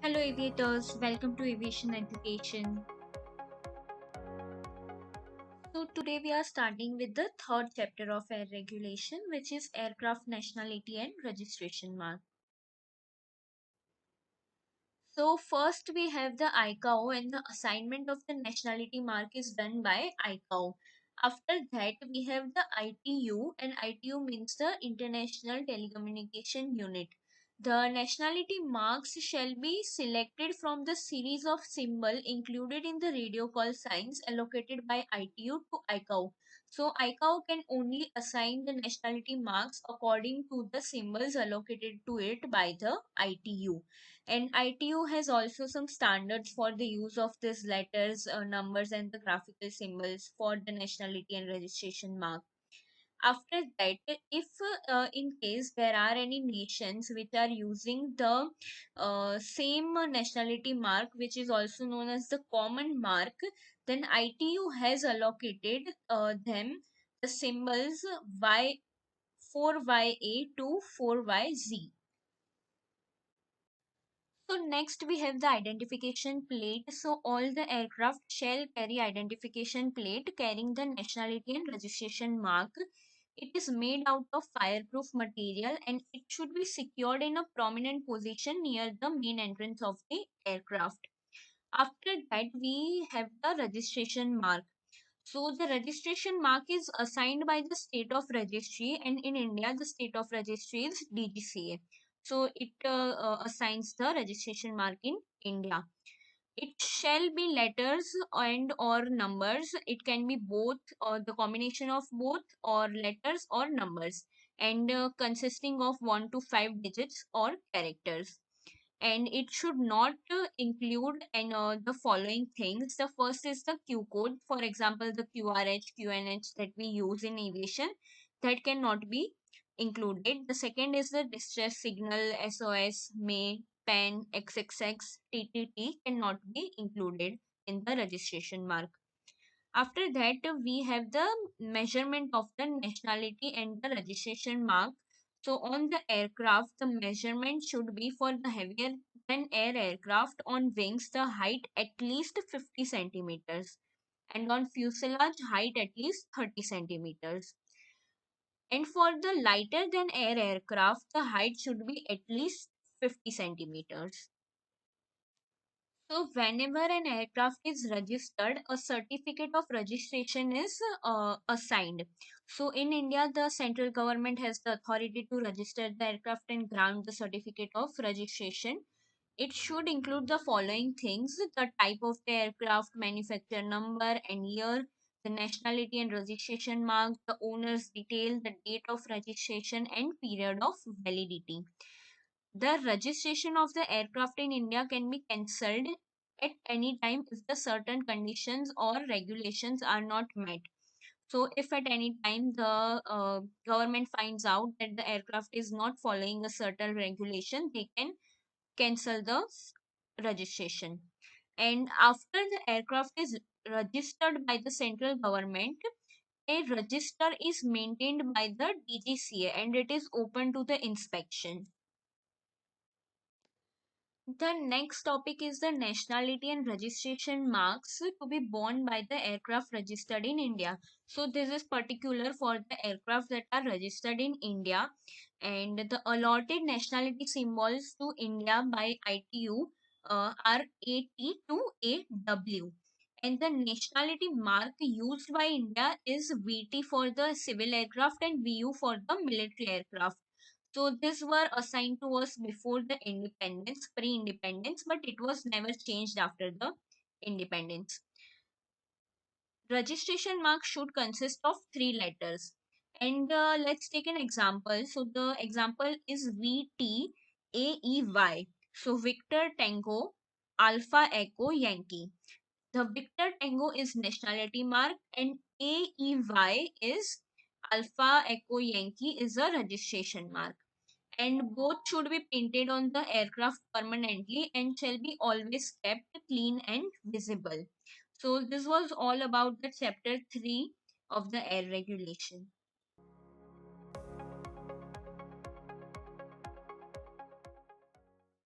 Hello aviators, welcome to Aviation Education. So today we are starting with the third chapter of air regulation, which is aircraft nationality and registration mark. So first we have the ICAO, and the assignment of the nationality mark is done by ICAO. After that we have the ITU, and ITU means the International Telecommunication Unit. The nationality marks shall be selected from the series of symbol included in the radio call signs allocated by ITU to ICAO. So ICAO can only assign the nationality marks according to the symbols allocated to it by the ITU. And ITU has also some standards for the use of these letters, numbers, and the graphical symbols for the nationality and registration mark. After that, if in case there are any nations which are using the same nationality mark, which is also known as the common mark, then ITU has allocated them the symbols Y 4YA to 4YZ. So next we have the identification plate. So all the aircraft shall carry identification plate carrying the nationality and registration mark. It is made out of fireproof material and it should be secured in a prominent position near the main entrance of the aircraft. After that we have the registration mark. So the registration mark is assigned by the state of registry, and in India the state of registry is DGCA. So it assigns the registration mark in India. It shall be letters and or numbers. It can be both, or the combination of both, or letters or numbers, and consisting of 1 to 5 digits or characters. And it should not include the following things. The first is the Q code, for example the QRH, QNH that we use in aviation, that cannot be included. The second is the distress signal, SOS, may, pen, XXX, TTT cannot be included in the registration mark. After that, we have the measurement of the nationality and the registration mark. So on the aircraft, the measurement should be for the heavier than air aircraft on wings, the height at least 50 centimeters, and on fuselage height at least 30 centimeters. And for the lighter than air aircraft, the height should be at least 50 centimeters. So whenever an aircraft is registered, a certificate of registration is assigned. So in India, the central government has the authority to register the aircraft and grant the certificate of registration. It should include the following things: the type of the aircraft, manufacturer number and year, the nationality and registration mark, the owner's detail, the date of registration and period of validity. The registration of the aircraft in India can be cancelled at any time if the certain conditions or regulations are not met. So, if at any time the government finds out that the aircraft is not following a certain regulation, they can cancel the registration. And after the aircraft is registered by the central government, a register is maintained by the DGCA and it is open to the inspection. The next topic is the nationality and registration marks to be borne by the aircraft registered in India. So this is particular for the aircraft that are registered in India, and the allotted nationality symbols to India by ITU are AT to AW. And the nationality mark used by India is VT for the civil aircraft and VU for the military aircraft. So these were assigned to us before the independence, pre-independence, but it was never changed after the independence. Registration mark should consist of three letters. And let's take an example. So the example is VTAEY. So Victor Tango Alpha Echo Yankee. The Victor Tango is nationality mark and AEY is Alpha Echo Yankee is a registration mark, and both should be painted on the aircraft permanently and shall be always kept clean and visible. So this was all about the chapter 3 of the air regulation.